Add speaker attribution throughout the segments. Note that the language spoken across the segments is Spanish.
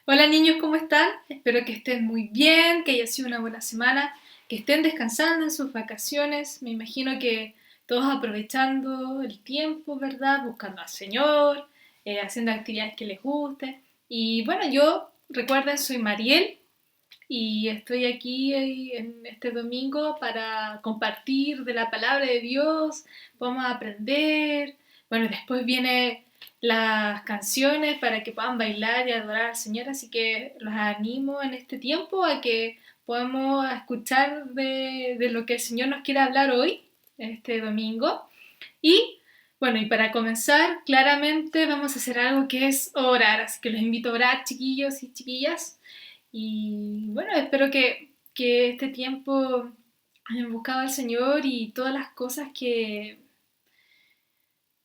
Speaker 1: Hola niños, ¿cómo están? Espero que estén muy bien, que haya sido una buena semana, que estén descansando en sus vacaciones. Me imagino que todos aprovechando el tiempo, ¿verdad? Buscando al Señor, haciendo actividades que les gusten. Y bueno, yo, recuerden, soy Mariel y estoy aquí en este domingo para compartir de la palabra de Dios. Vamos a aprender. Bueno, después vienen las canciones para que puedan bailar y adorar al Señor, así que los animo en este tiempo a que podamos escuchar de lo que el Señor nos quiere hablar hoy, este domingo. Y bueno, y para comenzar, claramente vamos a hacer algo que es orar, así que los invito a orar, chiquillos y chiquillas. Y bueno, espero que este tiempo hayan buscado al Señor y todas las cosas que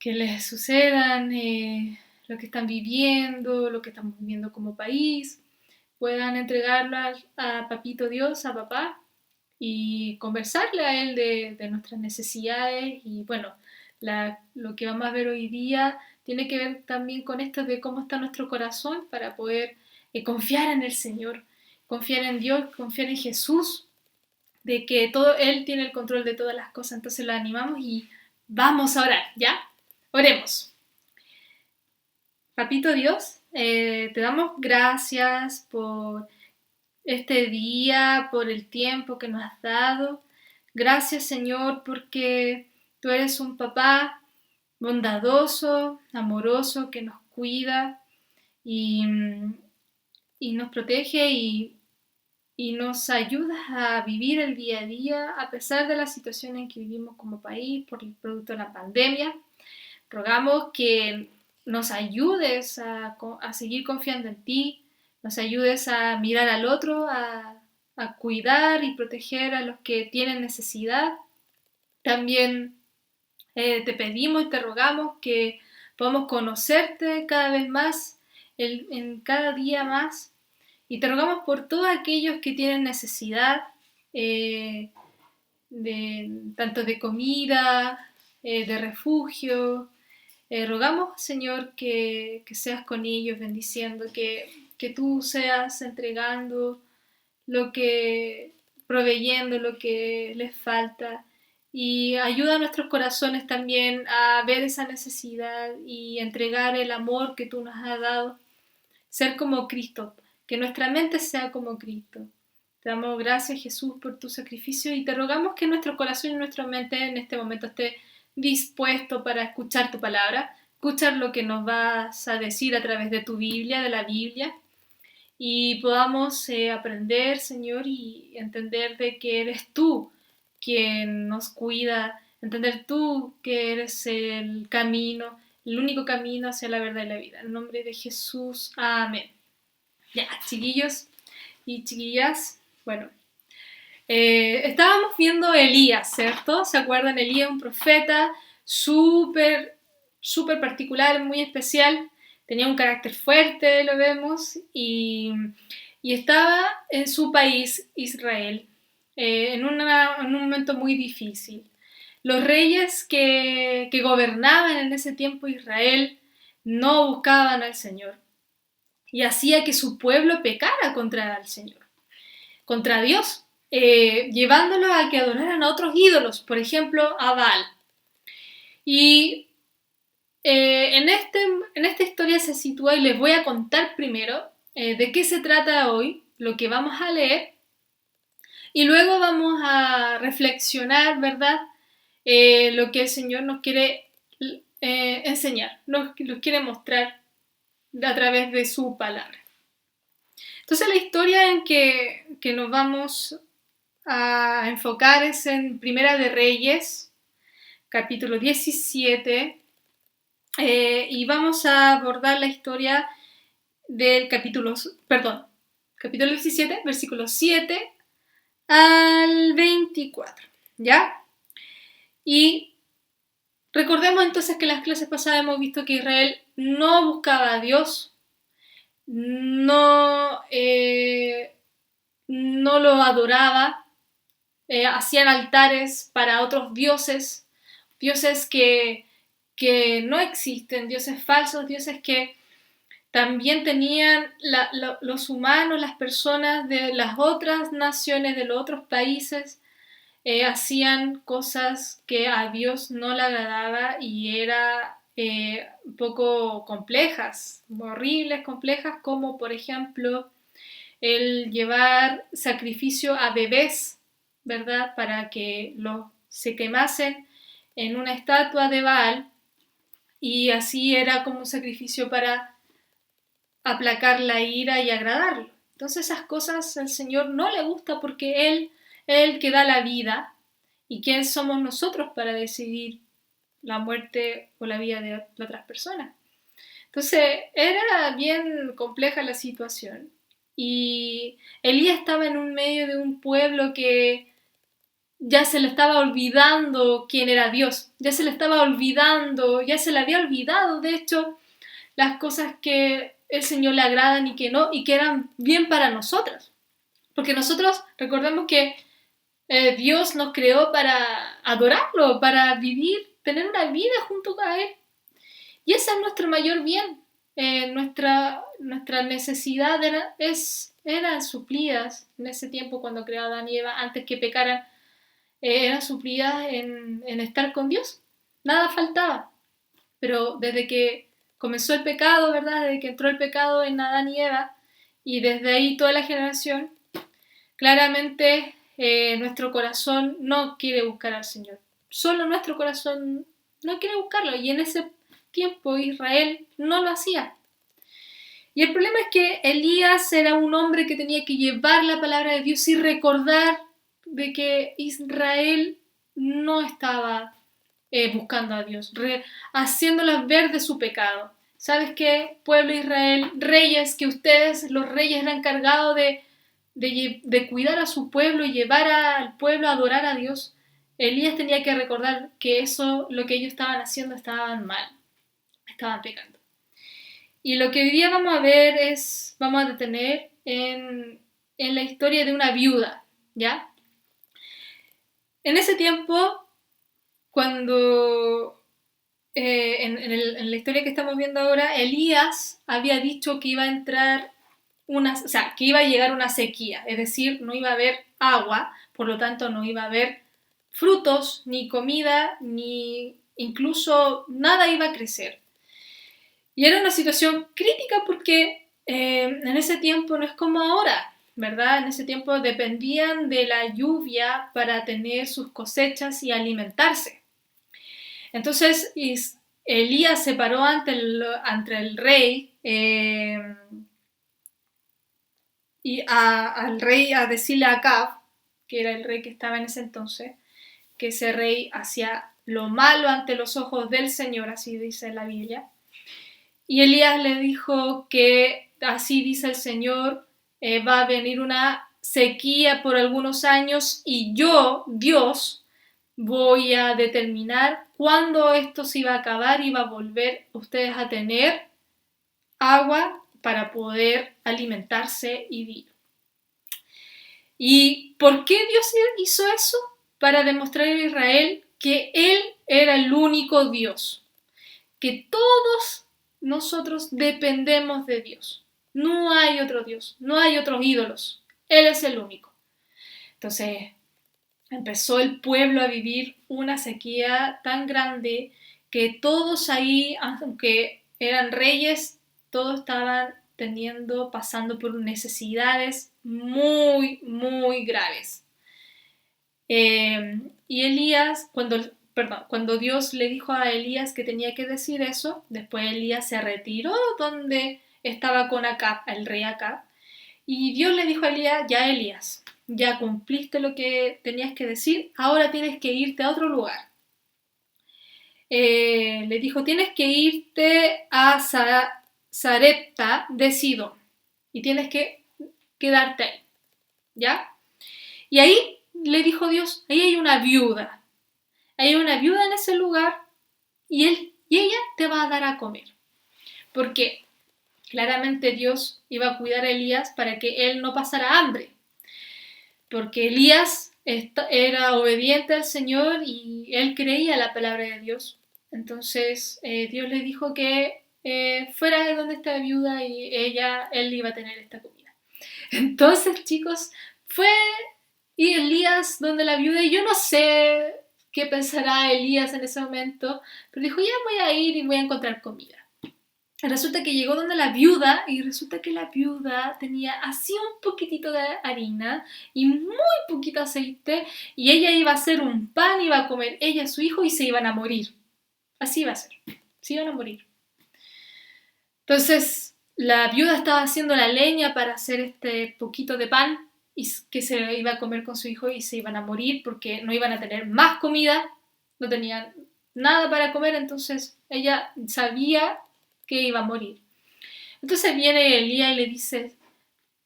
Speaker 1: les sucedan, lo que están viviendo, lo que estamos viviendo como país, puedan entregarlas a Papito Dios, a papá, y conversarle a él de nuestras necesidades. Y bueno, lo que vamos a ver hoy día tiene que ver también con esto de cómo está nuestro corazón para poder confiar en el Señor, confiar en Dios, confiar en Jesús, de que todo Él tiene el control de todas las cosas. Entonces lo animamos y vamos a orar, ¿ya? Oremos. Papito Dios, te damos gracias por este día, por el tiempo que nos has dado. Gracias, Señor, porque tú eres un papá bondadoso, amoroso, que nos cuida y, y nos protege y nos ayuda a vivir el día a día a pesar de la situación en que vivimos como país por el producto de la pandemia. Rogamos que nos ayudes a seguir confiando en ti, nos ayudes a mirar al otro, a cuidar y proteger a los que tienen necesidad. También te pedimos y te rogamos que podamos conocerte cada vez más, en cada día más. Y te rogamos por todos aquellos que tienen necesidad, eh, tanto de comida, de refugio. Rogamos, Señor, que seas con ellos, bendiciendo, que tú seas entregando lo que, proveyendo lo que les falta. Y ayuda a nuestros corazones también a ver esa necesidad y entregar el amor que tú nos has dado. Ser como Cristo, que nuestra mente sea como Cristo. Te damos gracias, Jesús, por tu sacrificio y te rogamos que nuestro corazón y nuestra mente en este momento esté dispuesto para escuchar tu palabra, escuchar lo que nos vas a decir a través de tu Biblia, de la Biblia, y podamos aprender, Señor, y entender de que eres tú quien nos cuida, entender tú que eres el camino, el único camino hacia la verdad y la vida. En nombre de Jesús, amén. Ya, chiquillos y chiquillas, bueno, estábamos viendo Elías, ¿cierto? ¿Se acuerdan? Elías, un profeta súper, súper particular, muy especial, tenía un carácter fuerte, lo vemos, y estaba en su país, Israel, en un momento muy difícil. Los reyes que gobernaban en ese tiempo Israel no buscaban al Señor y hacía que su pueblo pecara contra el Señor, contra Dios, llevándolos a que adoraran a otros ídolos, por ejemplo, a Baal. Y en esta historia se sitúa, y les voy a contar primero de qué se trata hoy, lo que vamos a leer, y luego vamos a reflexionar, ¿verdad? Lo que el Señor nos quiere enseñar, nos quiere mostrar a través de su palabra. Entonces la historia en que nos vamos a enfocar es en Primera de Reyes, capítulo 17, y vamos a abordar la historia del capítulo 17, versículos 7 al 24, ¿ya? Y recordemos entonces que en las clases pasadas hemos visto que Israel no buscaba a Dios, no, no lo adoraba, hacían altares para otros dioses, dioses que no existen, dioses falsos, dioses También tenían los humanos, las personas de las otras naciones, de los otros países, hacían cosas que a Dios no le agradaba y era un poco complejas, horribles, complejas, como por ejemplo el llevar sacrificio a bebés, ¿verdad? Para que se quemasen en una estatua de Baal, y así era como un sacrificio para aplacar la ira y agradarlo. Entonces esas cosas al Señor no le gusta, porque Él es el que da la vida, y quién somos nosotros para decidir la muerte o la vida de otras personas. Entonces era bien compleja la situación, y Elías estaba en un medio de un pueblo que ya se le estaba olvidando quién era Dios, ya se le estaba olvidando, ya se le había olvidado, de hecho, las cosas que el Señor le agradan y que no, y que eran bien para nosotros. Porque nosotros recordemos que Dios nos creó para adorarlo, para vivir, tener una vida junto a Él. Y ese es nuestro mayor bien. Nuestra necesidad eran suplidas en ese tiempo cuando creó Adán y Eva, antes que pecaran, eran suplidas en estar con Dios. Nada faltaba. Pero desde que comenzó el pecado, ¿verdad? Desde que entró el pecado en Adán y Eva, y desde ahí toda la generación, claramente nuestro corazón no quiere buscar al Señor. Solo nuestro corazón no quiere buscarlo, y en ese tiempo Israel no lo hacía. Y el problema es que Elías era un hombre que tenía que llevar la palabra de Dios y recordar de que Israel no estaba buscando a Dios, haciéndolas ver de su pecado. ¿Sabes qué, pueblo de Israel? Reyes, que ustedes, los reyes, eran encargados de cuidar a su pueblo y llevar al pueblo a adorar a Dios. Elías tenía que recordar que eso, lo que ellos estaban haciendo, estaban mal, estaban pecando. Y lo que hoy día vamos a ver vamos a detener en la historia de una viuda, ¿ya? En ese tiempo, cuando en la historia que estamos viendo ahora, Elías había dicho que iba a entrar que iba a llegar una sequía, es decir, no iba a haber agua, por lo tanto no iba a haber frutos, ni comida, ni incluso nada iba a crecer. Y era una situación crítica porque en ese tiempo no es como ahora, ¿verdad? En ese tiempo dependían de la lluvia para tener sus cosechas y alimentarse. Entonces Elías se paró ante el rey y al rey a decirle a Acab, que era el rey que estaba en ese entonces, que ese rey hacía lo malo ante los ojos del Señor, así dice la Biblia. Y Elías le dijo que así dice el Señor, va a venir una sequía por algunos años, y yo, Dios, voy a determinar cuándo esto se iba a acabar y va a volver ustedes a tener agua para poder alimentarse y vivir. ¿Y por qué Dios hizo eso? Para demostrar a Israel que Él era el único Dios, que todos nosotros dependemos de Dios. No hay otro Dios, no hay otros ídolos. Él es el único. Entonces empezó el pueblo a vivir una sequía tan grande que todos ahí, aunque eran reyes, todos estaban pasando por necesidades muy, muy graves. Y Elías, cuando Dios le dijo a Elías que tenía que decir eso, después Elías se retiró donde estaba con Acab, el rey Acab, y Dios le dijo a Elías, ya Elías, ya cumpliste lo que tenías que decir, ahora tienes que irte a otro lugar. Le dijo, tienes que irte a Sarepta de Sidón, y tienes que quedarte ahí, ¿ya? Y ahí le dijo Dios, ahí hay una viuda. Hay una viuda en ese lugar, y ella te va a dar a comer. Porque claramente Dios iba a cuidar a Elías para que él no pasara hambre. Porque Elías era obediente al Señor y él creía la palabra de Dios. Entonces Dios le dijo que fuera de donde está la viuda y él iba a tener esta comida. Entonces, chicos, fue y Elías donde la viuda, y yo no sé qué pensará Elías en ese momento, pero dijo, ya voy a ir y voy a encontrar comida. Resulta que llegó donde la viuda y resulta que la viuda tenía así un poquitito de harina y muy poquito aceite y ella iba a hacer un pan, iba a comer ella y su hijo y se iban a morir. Así iba a ser, se iban a morir. Entonces la viuda estaba haciendo la leña para hacer este poquito de pan y que se iba a comer con su hijo y se iban a morir porque no iban a tener más comida, no tenían nada para comer, entonces ella sabía que iba a morir. Entonces viene Elías y le dice,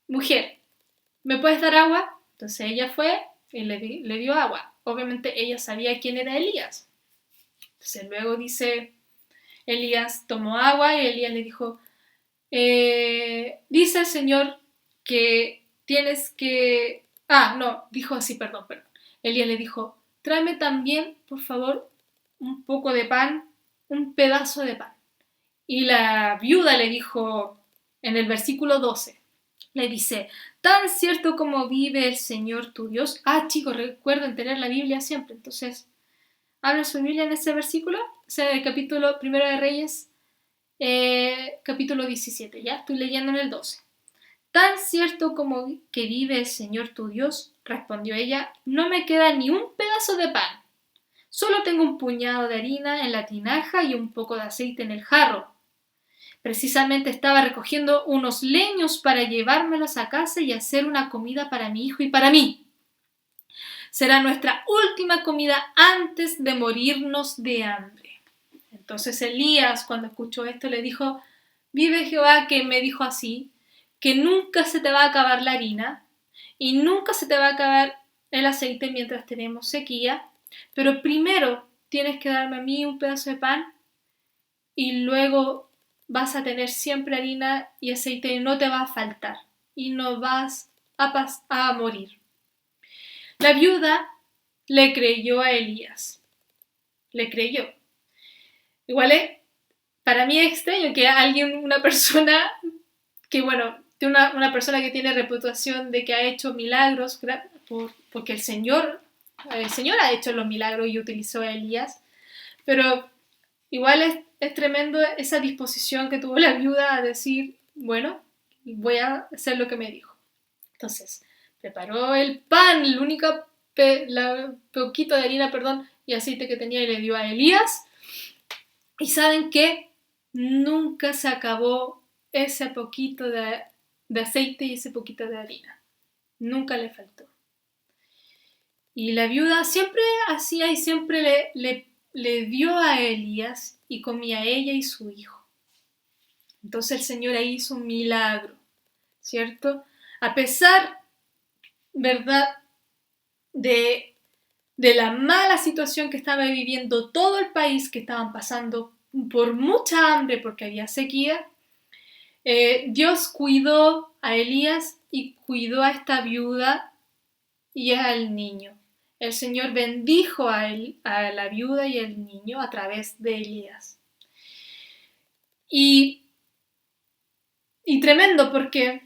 Speaker 1: mujer, ¿me puedes dar agua? Entonces ella fue y le dio agua. Obviamente ella sabía quién era Elías. Entonces luego dice, Elías tomó agua y Elías le dijo, dice el Señor que tienes que... Ah, no, dijo así, perdón. Elías le dijo, tráeme también, por favor, un poco de pan, un pedazo de pan. Y la viuda le dijo en el versículo 12, le dice, tan cierto como vive el Señor tu Dios. Ah, chicos, recuerden tener la Biblia siempre. Entonces, abren su Biblia en ese versículo, o sea, el capítulo 1 de Reyes, capítulo 17, ya estoy leyendo en el 12. Tan cierto como que vive el Señor tu Dios, respondió ella, no me queda ni un pedazo de pan. Solo tengo un puñado de harina en la tinaja y un poco de aceite en el jarro. Precisamente estaba recogiendo unos leños para llevármelos a casa y hacer una comida para mi hijo y para mí. Será nuestra última comida antes de morirnos de hambre. Entonces Elías, cuando escuchó esto, le dijo, vive Jehová que me dijo así, que nunca se te va a acabar la harina y nunca se te va a acabar el aceite mientras tenemos sequía, pero primero tienes que darme a mí un pedazo de pan y luego vas a tener siempre harina y aceite y no te va a faltar y no vas a morir. La viuda le creyó a Elías, le creyó. Igual para mí es extraño que una persona que, bueno, una persona que tiene reputación de que ha hecho milagros, porque el Señor ha hecho los milagros y utilizó a Elías, pero igual es tremendo esa disposición que tuvo la viuda a decir, bueno, voy a hacer lo que me dijo. Entonces, preparó el pan, el único poquito de harina, y aceite que tenía y le dio a Elías. Y saben que nunca se acabó ese poquito de aceite y ese poquito de harina. Nunca le faltó. Y la viuda siempre hacía y siempre le dio a Elías y comía ella y su hijo. Entonces el Señor ahí hizo un milagro, ¿cierto? A pesar, ¿verdad?, de la mala situación que estaba viviendo todo el país, que estaban pasando por mucha hambre porque había sequía, Dios cuidó a Elías y cuidó a esta viuda y al niño. El Señor bendijo a la viuda y al niño a través de Elías. Y tremendo porque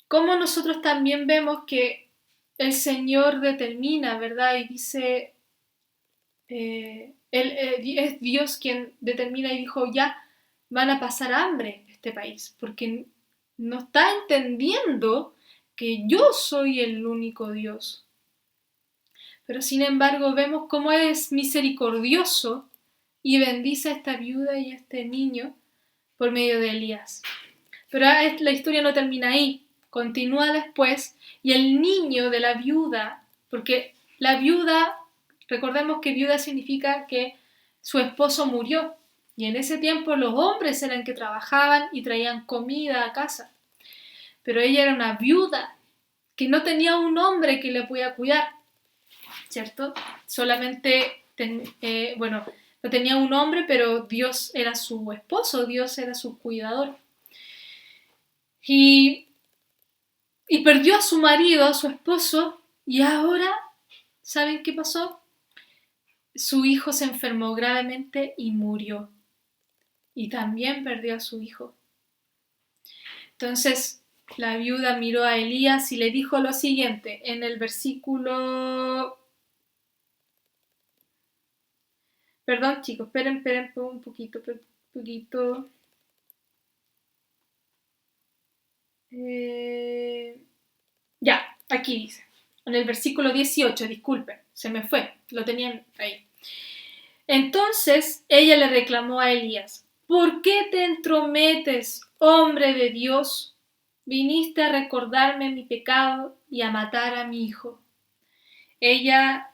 Speaker 1: como nosotros también vemos que el Señor determina, ¿verdad? Y dice, es Dios quien determina y dijo, ya van a pasar hambre en este país, porque no está entendiendo que yo soy el único Dios. Pero sin embargo vemos cómo es misericordioso y bendice a esta viuda y a este niño por medio de Elías. Pero la historia no termina ahí, continúa después y el niño de la viuda, porque la viuda, recordemos que viuda significa que su esposo murió y en ese tiempo los hombres eran que trabajaban y traían comida a casa. Pero ella era una viuda que no tenía un hombre que le podía cuidar, ¿cierto? Solamente, no tenía un hombre, pero Dios era su esposo, Dios era su cuidador. Y perdió a su marido, a su esposo, y ahora, ¿saben qué pasó? Su hijo se enfermó gravemente y murió. y también perdió a su hijo. Entonces la viuda miró a Elías y le dijo lo siguiente en el versículo... Perdón, chicos, esperen un poquito. Ya, aquí dice. En el versículo 18, disculpen, se me fue, lo tenían ahí. Entonces ella le reclamó a Elías: ¿por qué te entrometes, hombre de Dios? Viniste a recordarme mi pecado y a matar a mi hijo. Ella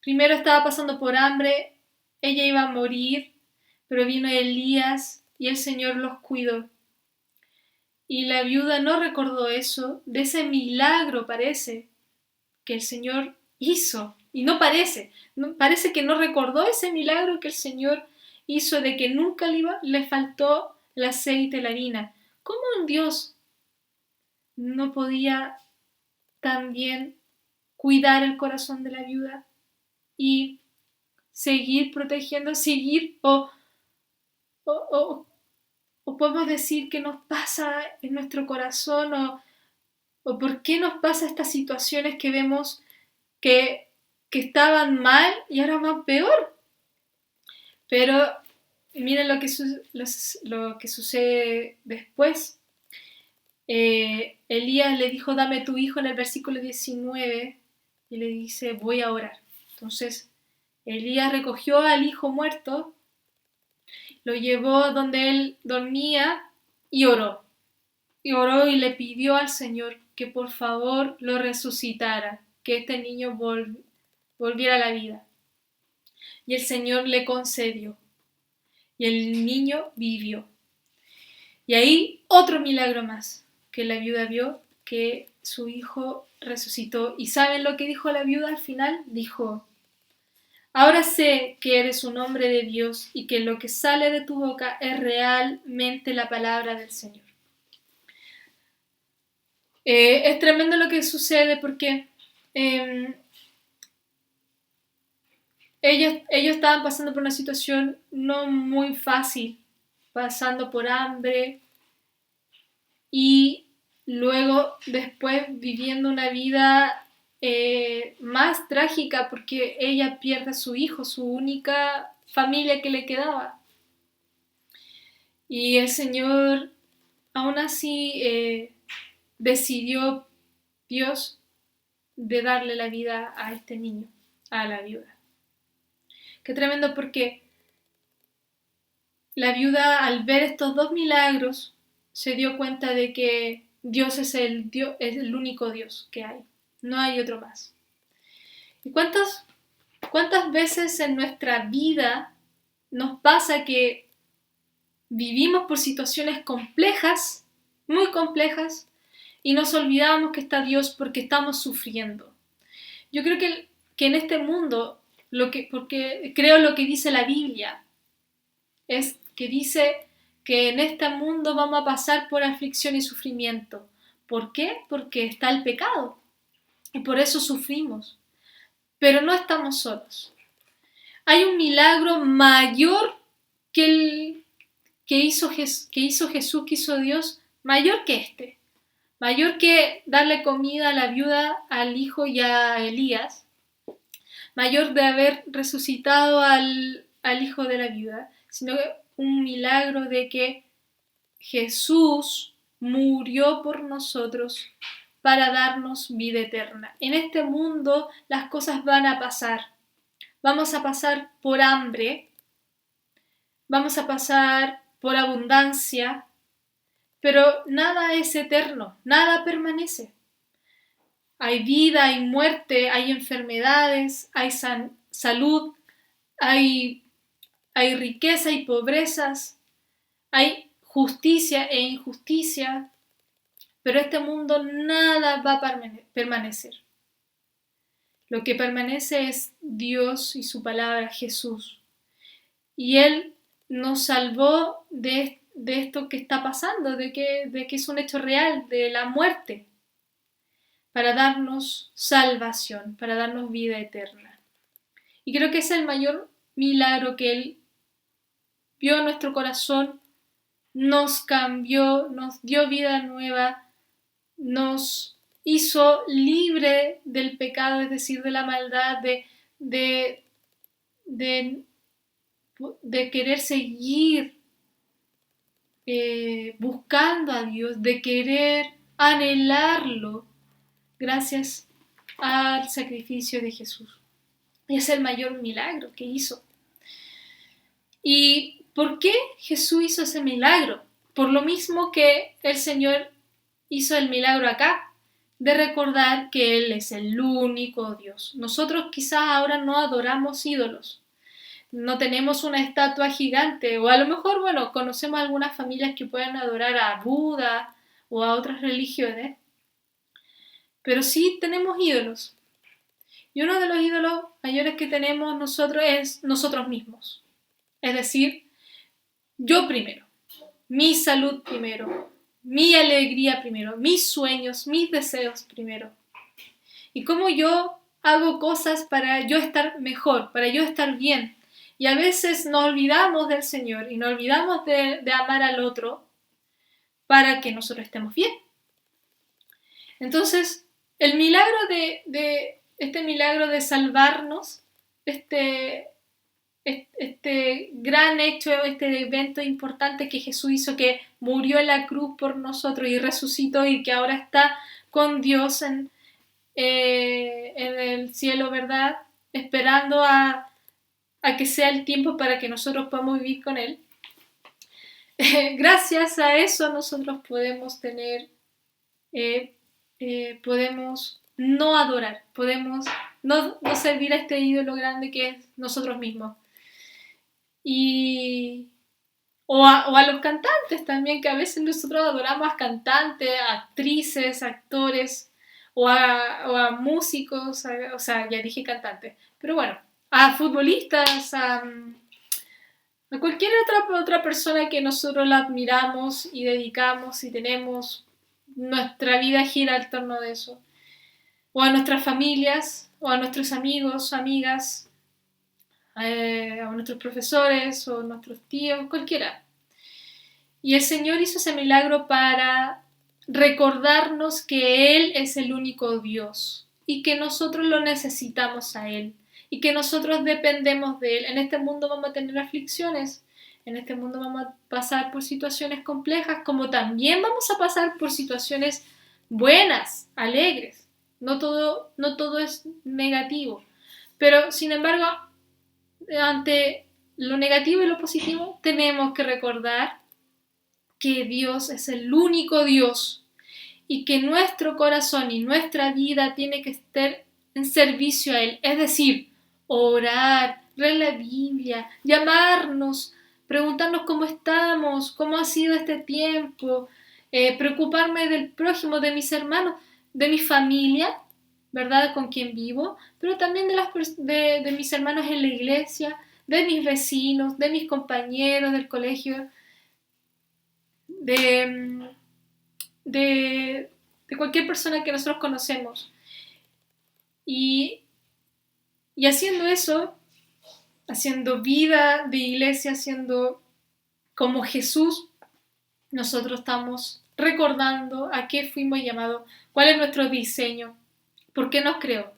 Speaker 1: primero estaba pasando por hambre, ella iba a morir, pero vino Elías y el Señor los cuidó. Y la viuda no recordó eso, de ese milagro parece que el Señor hizo. Y no parece que no recordó ese milagro que el Señor hizo de que nunca le faltó el aceite, la harina. ¿Cómo un Dios no podía también cuidar el corazón de la viuda y seguir protegiendo, o podemos decir qué nos pasa en nuestro corazón o por qué nos pasa estas situaciones que vemos que estaban mal y ahora van peor? Pero miren lo que sucede después. Elías le dijo: dame tu hijo, en el versículo 19, y le dice: voy a orar. Entonces Elías recogió al hijo muerto, lo llevó donde él dormía y oró. Y oró y le pidió al Señor que por favor lo resucitara, que este niño volviera a la vida. Y el Señor le concedió. Y el niño vivió. Y ahí otro milagro más, que la viuda vio que su hijo resucitó. ¿Y saben lo que dijo la viuda al final? Dijo: ahora sé que eres un hombre de Dios y que lo que sale de tu boca es realmente la palabra del Señor. Es tremendo lo que sucede porque ellos estaban pasando por una situación no muy fácil, pasando por hambre y luego después viviendo una vida más trágica porque ella pierde a su hijo, su única familia que le quedaba. Y el Señor aún así decidió, Dios, de darle la vida a este niño, a la viuda. Qué tremendo, porque la viuda, al ver estos dos milagros, se dio cuenta de que Dios es el único Dios que hay. No hay otro más. ¿Y cuántas veces en nuestra vida nos pasa que vivimos por situaciones complejas, muy complejas, y nos olvidamos que está Dios porque estamos sufriendo? Yo creo que en este mundo, porque creo lo que dice la Biblia, es que dice que en este mundo vamos a pasar por aflicción y sufrimiento. ¿Por qué? Porque está el pecado y por eso sufrimos. Pero no estamos solos. Hay un milagro mayor que hizo Jesús, que hizo Dios, mayor que este. Mayor que darle comida a la viuda, al hijo y a Elías. Mayor de haber resucitado al hijo de la viuda, sino que un milagro de que Jesús murió por nosotros para darnos vida eterna. En este mundo las cosas van a pasar. Vamos a pasar por hambre, vamos a pasar por abundancia, pero nada es eterno, nada permanece. Hay vida, hay muerte, hay enfermedades, hay salud, hay riqueza y pobrezas, hay justicia e injusticia, pero este mundo nada va a permanecer. Lo que permanece es Dios y su palabra, Jesús. Y Él nos salvó de esto que está pasando, de que es un hecho real, de la muerte, para darnos salvación, para darnos vida eterna. Y creo que es el mayor milagro que Él vio nuestro corazón, nos cambió, nos dio vida nueva, nos hizo libre del pecado, es decir, de la maldad, de, de, de querer seguir buscando a Dios, de querer anhelarlo, gracias al sacrificio de Jesús. Y es el mayor milagro que hizo. ¿Y por qué Jesús hizo ese milagro? Por lo mismo que el Señor hizo el milagro acá, de recordar que Él es el único Dios. Nosotros quizás ahora no adoramos ídolos, no tenemos una estatua gigante, o a lo mejor, bueno, conocemos algunas familias que pueden adorar a Buda o a otras religiones, pero sí tenemos ídolos. Y uno de los ídolos mayores que tenemos nosotros es nosotros mismos. Es decir, yo primero, mi salud primero, mi alegría primero, mis sueños, mis deseos primero. Y cómo yo hago cosas para yo estar mejor, para yo estar bien. Y a veces nos olvidamos del Señor y nos olvidamos de amar al otro para que nosotros estemos bien. Entonces, el milagro este milagro de salvarnos, este gran hecho, este evento importante que Jesús hizo, que murió en la cruz por nosotros y resucitó y que ahora está con Dios en el cielo, ¿verdad? Esperando a que sea el tiempo para que nosotros podamos vivir con Él. Gracias a eso nosotros podemos tener, podemos no adorar, podemos no servir a este ídolo grande que es nosotros mismos. O a los cantantes también, que a veces nosotros adoramos a cantantes, a actrices, actores, o a músicos, o sea, ya dije cantantes, pero bueno, a futbolistas, a cualquier otra persona que nosotros la admiramos y dedicamos y tenemos, nuestra vida gira al torno de eso. O a nuestras familias, o a nuestros amigos, amigas, a nuestros profesores, o nuestros tíos, cualquiera. Y el Señor hizo ese milagro para recordarnos que Él es el único Dios y que nosotros lo necesitamos a Él y que nosotros dependemos de Él. En este mundo vamos a tener aflicciones, en este mundo vamos a pasar por situaciones complejas, como también vamos a pasar por situaciones buenas, alegres. No todo es negativo, pero sin embargo, ante lo negativo y lo positivo, tenemos que recordar que Dios es el único Dios y que nuestro corazón y nuestra vida tiene que estar en servicio a Él. Es decir, orar, leer la Biblia, llamarnos, preguntarnos cómo estamos, cómo ha sido este tiempo, preocuparme del prójimo, de mis hermanos, de mi familia, ¿verdad? Con quien vivo, pero también de mis hermanos en la iglesia, de mis vecinos, de mis compañeros del colegio, de, de cualquier persona que nosotros conocemos. Y haciendo eso, haciendo vida de iglesia, haciendo como Jesús, nosotros estamos recordando a qué fuimos llamados, cuál es nuestro diseño, por qué nos creó,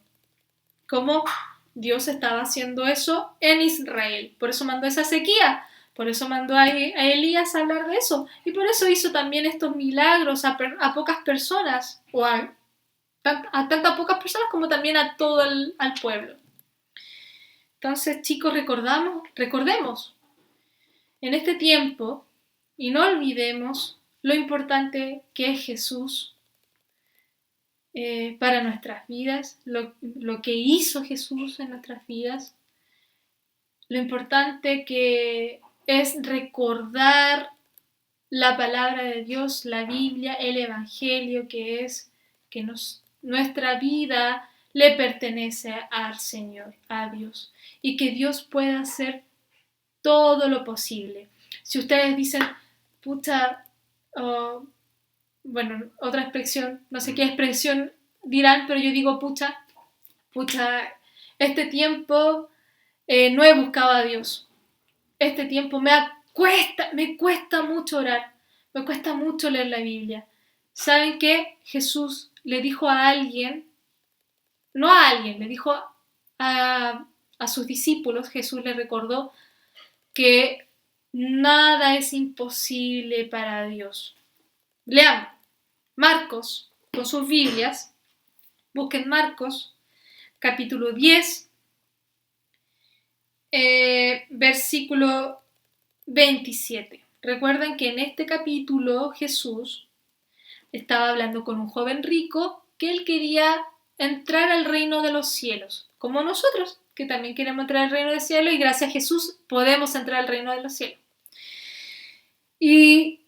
Speaker 1: cómo Dios estaba haciendo eso en Israel. Por eso mandó esa sequía, por eso mandó a Elías a hablar de eso, y por eso hizo también estos milagros a pocas personas, o a tantas pocas personas como también a todo al pueblo. Entonces, chicos, recordemos en este tiempo y no olvidemos lo importante que es Jesús para nuestras vidas, lo que hizo Jesús en nuestras vidas, lo importante que es recordar la palabra de Dios, la Biblia, el Evangelio, que es que nuestra vida le pertenece al Señor, a Dios, y que Dios pueda hacer todo lo posible. Si ustedes dicen, pucha, bueno, otra expresión, no sé qué expresión dirán, pero yo digo, pucha, este tiempo no he buscado a Dios. Este tiempo me ha me cuesta mucho orar, me cuesta mucho leer la Biblia. ¿Saben qué? Jesús le dijo a alguien, no a alguien, le dijo a sus discípulos, Jesús les recordó que nada es imposible para Dios. Leamos Marcos con sus Biblias, busquen Marcos, capítulo 10, versículo 27. Recuerden que en este capítulo Jesús estaba hablando con un joven rico que él quería entrar al reino de los cielos, como nosotros, que también queremos entrar al reino del cielo y gracias a Jesús podemos entrar al reino de los cielos. Y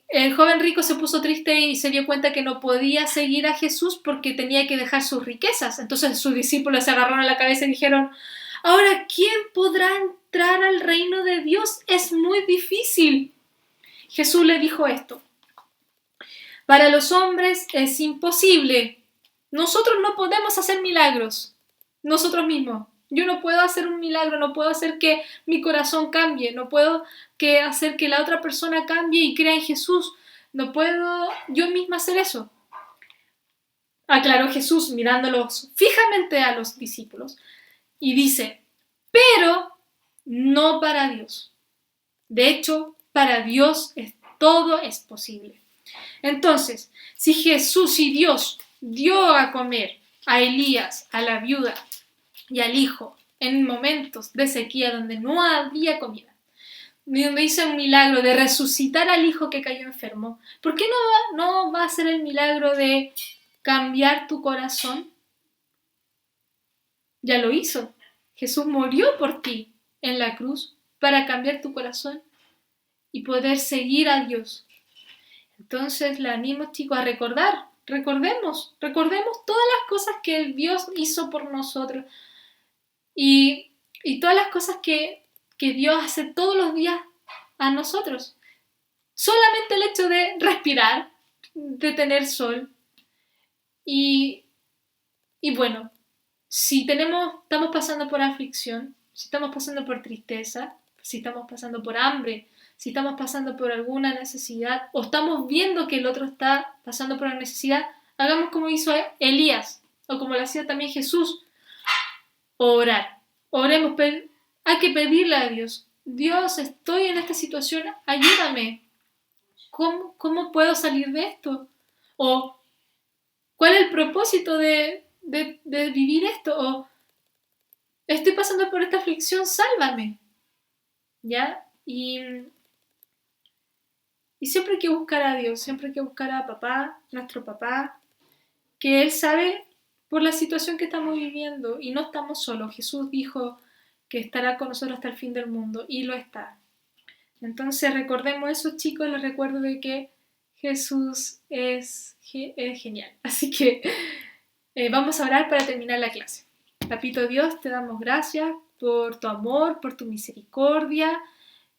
Speaker 1: el joven rico se puso triste y se dio cuenta que no podía seguir a Jesús porque tenía que dejar sus riquezas. Entonces sus discípulos se agarraron a la cabeza y dijeron, ahora, ¿quién podrá entrar al reino de Dios? Es muy difícil. Jesús le dijo esto, para los hombres es imposible. Nosotros no podemos hacer milagros, nosotros mismos. Yo no puedo hacer un milagro, no puedo hacer que mi corazón cambie, no puedo hacer que la otra persona cambie y crea en Jesús. No puedo yo misma hacer eso. Aclaró Jesús mirándolos fijamente a los discípulos y dice, pero no para Dios. De hecho, para Dios todo es posible. Entonces, si Jesús y Dios dio a comer a Elías, a la viuda y al hijo en momentos de sequía donde no había comida, donde hizo un milagro de resucitar al hijo que cayó enfermo, ¿por qué no va a hacer el milagro de cambiar tu corazón? Ya lo hizo. Jesús murió por ti en la cruz para cambiar tu corazón y poder seguir a Dios. Entonces le animo, chicos, a recordemos todas las cosas que Dios hizo por nosotros y todas las cosas que Dios hace todos los días a nosotros. Solamente el hecho de respirar, de tener sol y bueno, si estamos pasando por aflicción, si estamos pasando por tristeza, si estamos pasando por hambre, si estamos pasando por alguna necesidad o estamos viendo que el otro está pasando por una necesidad, hagamos como hizo Elías o como lo hacía también Jesús, orar. Oremos, hay que pedirle a Dios, Dios, estoy en esta situación, ayúdame. ¿Cómo puedo salir de esto? O ¿cuál es el propósito de vivir esto? O estoy pasando por esta aflicción, sálvame. ¿Ya? Y siempre hay que buscar a Dios, siempre hay que buscar a papá, nuestro papá, que Él sabe por la situación que estamos viviendo y no estamos solos. Jesús dijo que estará con nosotros hasta el fin del mundo y lo está. Entonces recordemos eso, chicos, les recuerdo de que Jesús es genial. Así que vamos a orar para terminar la clase. Papito Dios, te damos gracias por tu amor, por tu misericordia.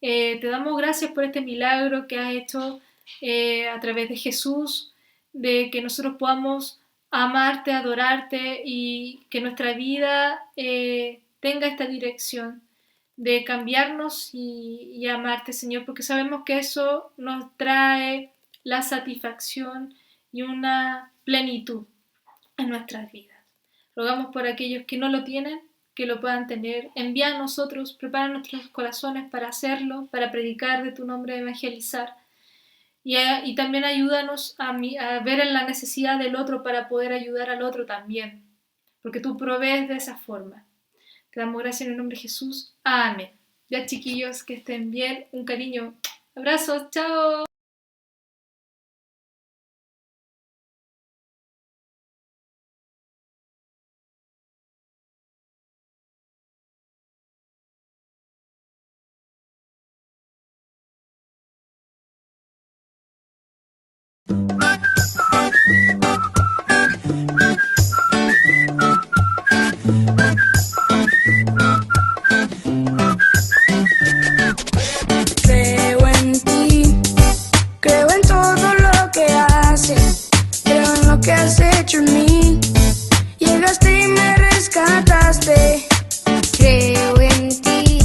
Speaker 1: Te damos gracias por este milagro que has hecho a través de Jesús, de que nosotros podamos amarte, adorarte y que nuestra vida tenga esta dirección de cambiarnos y amarte, Señor, porque sabemos que eso nos trae la satisfacción y una plenitud en nuestras vidas. Rogamos por aquellos que no lo tienen, que lo puedan tener. Envía a nosotros, prepara nuestros corazones para hacerlo, para predicar de tu nombre, evangelizar. Y también ayúdanos a ver en la necesidad del otro para poder ayudar al otro también, porque tú provees de esa forma. Te damos gracias en el nombre de Jesús. Amén. Ya, chiquillos, que estén bien. Un cariño. Abrazos. Chao.
Speaker 2: Creo en ti, creo en todo lo que haces, creo en lo que has hecho en mí. Llegaste y me rescataste.
Speaker 3: Creo en ti,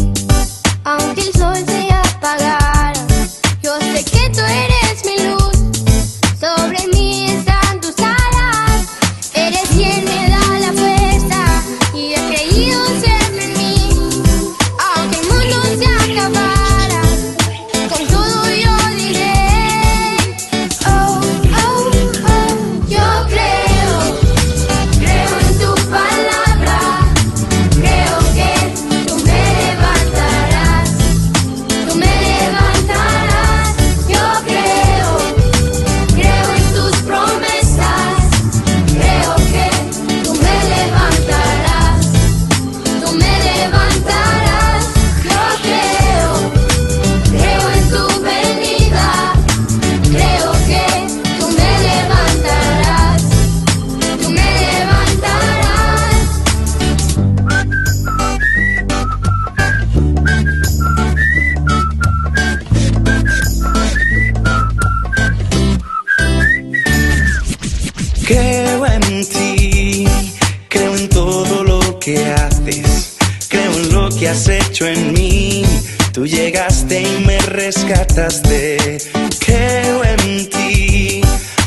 Speaker 3: rescataste, creo en ti.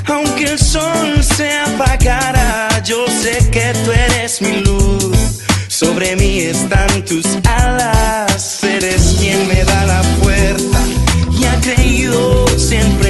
Speaker 3: Aunque el sol se apagara, yo sé que tú eres mi luz. Sobre mí están tus alas, eres quien me da la fuerza y ha creído siempre